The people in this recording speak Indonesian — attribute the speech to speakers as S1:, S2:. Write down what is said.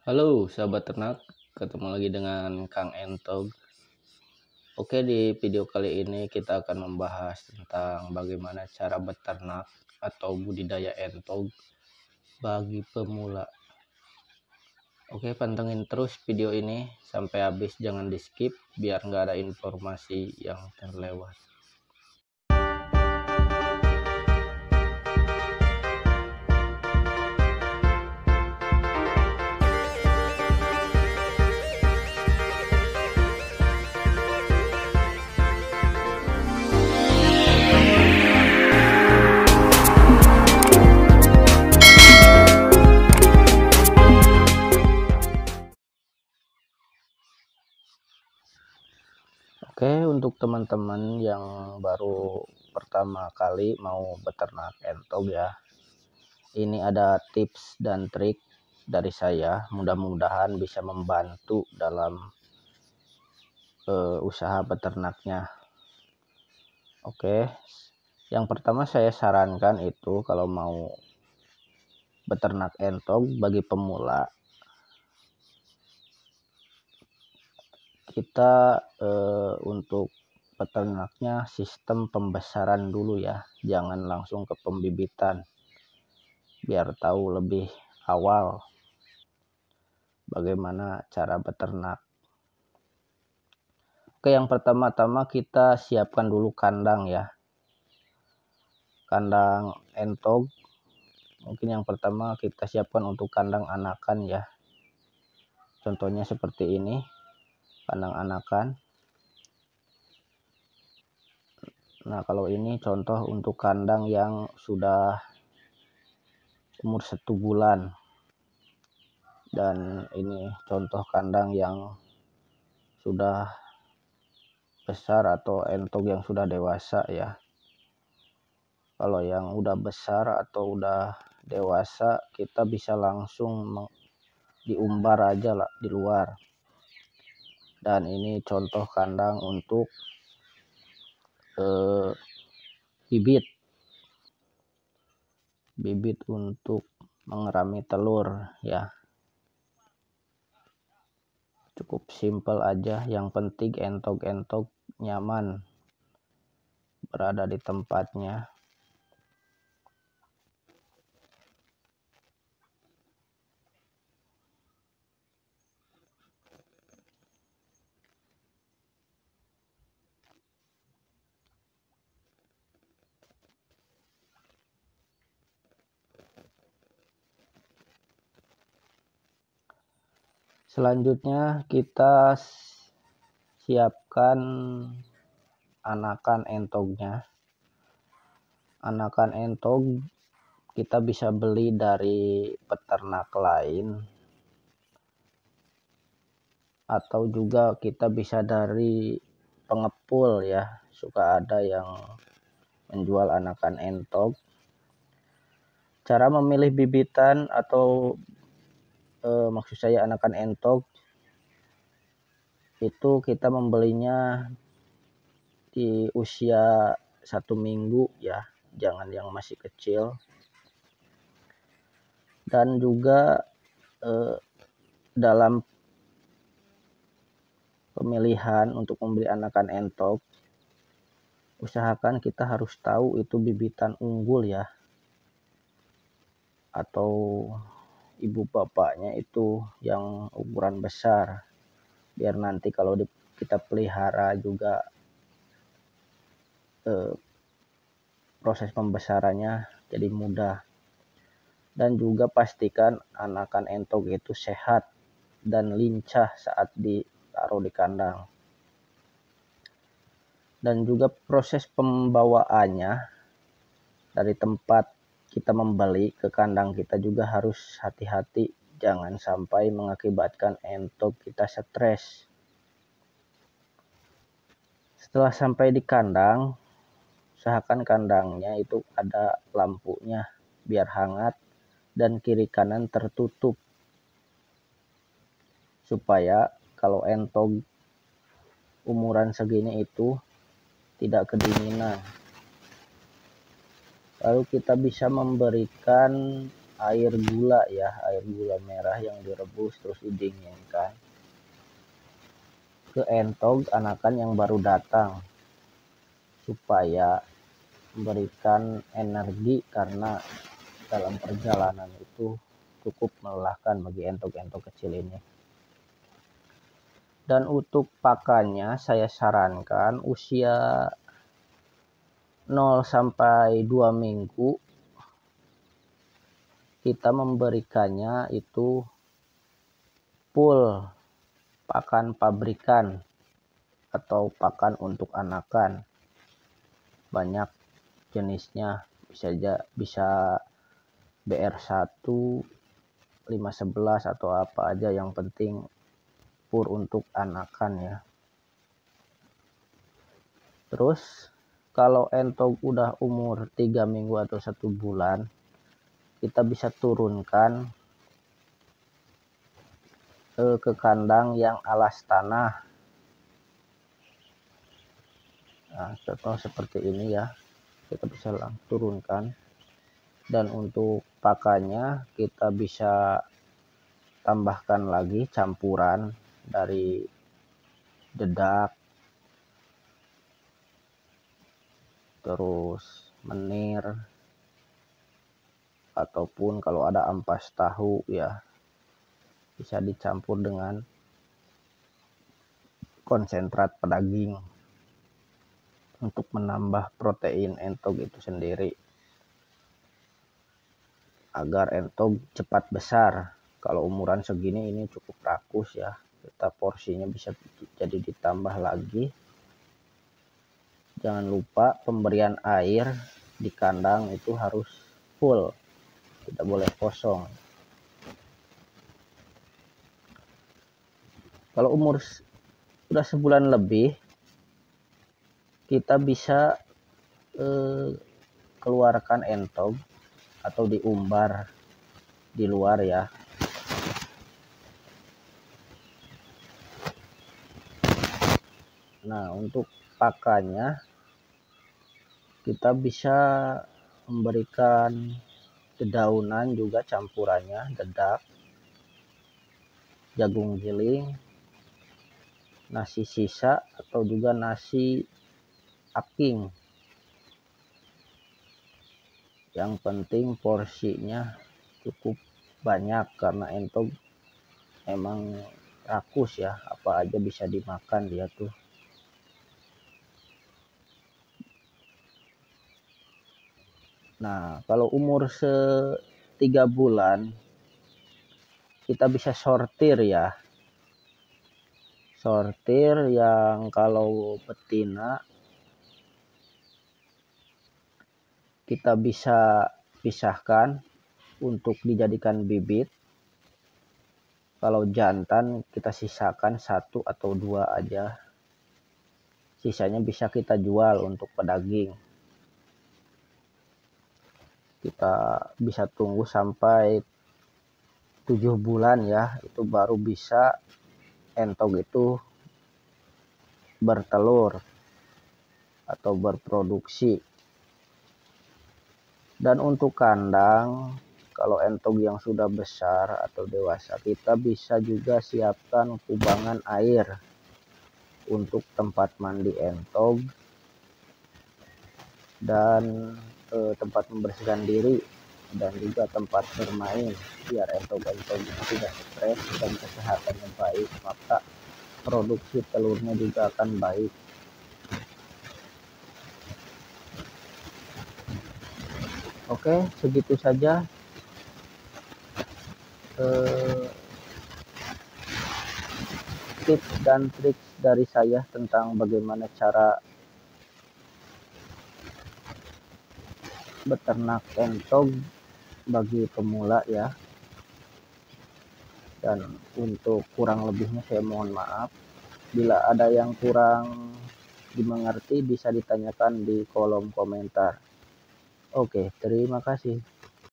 S1: Halo sahabat ternak, ketemu lagi dengan Kang Entog. Oke, di video kali ini kita akan membahas tentang bagaimana cara beternak atau budidaya entog bagi pemula. Oke, pantengin terus video ini sampai habis, jangan di skip biar nggak ada informasi yang terlewat. Oke, untuk teman-teman yang baru pertama kali mau beternak entog ya, ini ada tips dan trik dari saya, mudah-mudahan bisa membantu dalam usaha beternaknya. Oke, yang pertama saya sarankan itu kalau mau beternak entog bagi pemula, kita untuk peternaknya sistem pembesaran dulu ya, jangan langsung ke pembibitan, biar tahu lebih awal bagaimana cara beternak. Oke, yang pertama-tama kita siapkan dulu kandang ya, kandang entog. Mungkin yang pertama kita siapkan untuk kandang anakan ya, contohnya seperti ini, kandang anakan. Nah, kalau ini contoh untuk kandang yang sudah umur 1 bulan, dan ini contoh kandang yang sudah besar atau entog yang sudah dewasa ya. Kalau yang udah besar atau udah dewasa, kita bisa langsung diumbar aja lah di luar. Dan ini contoh kandang untuk bibit untuk mengerami telur ya. Cukup simple aja, yang penting entog-entog nyaman berada di tempatnya. Selanjutnya kita siapkan anakan entognya. Anakan entog kita bisa beli dari peternak lain, atau juga kita bisa dari pengepul ya, suka ada yang menjual anakan entog. Cara memilih bibitan atau maksud saya anakan entog itu kita membelinya di usia 1 minggu ya, jangan yang masih kecil. Dan juga dalam pemilihan untuk membeli anakan entog, usahakan kita harus tahu itu bibitan unggul ya, atau ibu bapaknya itu yang ukuran besar, biar nanti kalau kita pelihara juga proses pembesarannya jadi mudah. Dan juga pastikan anakan entog itu sehat dan lincah saat ditaruh di kandang. Dan juga proses pembawaannya dari tempat kita membeli ke kandang kita juga harus hati-hati, jangan sampai mengakibatkan entog kita stres. Setelah sampai di kandang, usahakan kandangnya itu ada lampunya biar hangat dan kiri kanan tertutup, supaya kalau entog umuran segini itu tidak kedinginan. Lalu kita bisa memberikan air gula ya, air gula merah yang direbus terus didinginkan ke entog anakan yang baru datang supaya memberikan energi, karena dalam perjalanan itu cukup melelahkan bagi entok-entok kecil ini. Dan untuk pakannya saya sarankan usia 0 sampai 2 minggu kita memberikannya itu full pakan pabrikan atau pakan untuk anakan. Banyak jenisnya, bisa BR1, 511 atau apa aja, yang penting pur untuk anakan ya. Terus kalau entog udah umur 3 minggu atau 1 bulan, kita bisa turunkan ke kandang yang alas tanah. Nah, contoh seperti ini ya, kita bisa turunkan. Dan untuk pakannya kita bisa tambahkan lagi campuran dari dedak, terus menir, ataupun kalau ada ampas tahu ya bisa dicampur dengan konsentrat pedaging untuk menambah protein entog itu sendiri agar entog cepat besar. Kalau umuran segini ini cukup rakus ya, kita porsinya bisa jadi ditambah lagi. Jangan lupa pemberian air di kandang itu harus full, tidak boleh kosong. Kalau umur sudah sebulan lebih, kita bisa keluarkan entog atau diumbar di luar ya. Nah, untuk pakannya kita bisa memberikan dedaunan juga, campurannya dedak, jagung giling, nasi sisa atau juga nasi aking. Yang penting porsinya cukup banyak karena entog emang rakus ya, apa aja bisa dimakan dia tuh. Nah, kalau umur 3 bulan kita bisa sortir ya. Sortir yang kalau betina kita bisa pisahkan untuk dijadikan bibit. Kalau jantan kita sisakan 1 atau 2 aja. Sisanya bisa kita jual untuk pedaging. Kita bisa tunggu sampai 7 bulan ya, itu baru bisa entog itu bertelur atau berproduksi. Dan untuk kandang, kalau entog yang sudah besar atau dewasa, kita bisa juga siapkan kubangan air untuk tempat mandi entog dan tempat membersihkan diri, dan juga tempat bermain biar entog-entog tidak stres dan kesehatannya baik, maka produksi telurnya juga akan baik. Oke, segitu saja tips dan trik dari saya tentang bagaimana cara beternak entog bagi pemula ya. Dan untuk kurang lebihnya saya mohon maaf. Bila ada yang kurang dimengerti bisa ditanyakan di kolom komentar. Oke, terima kasih.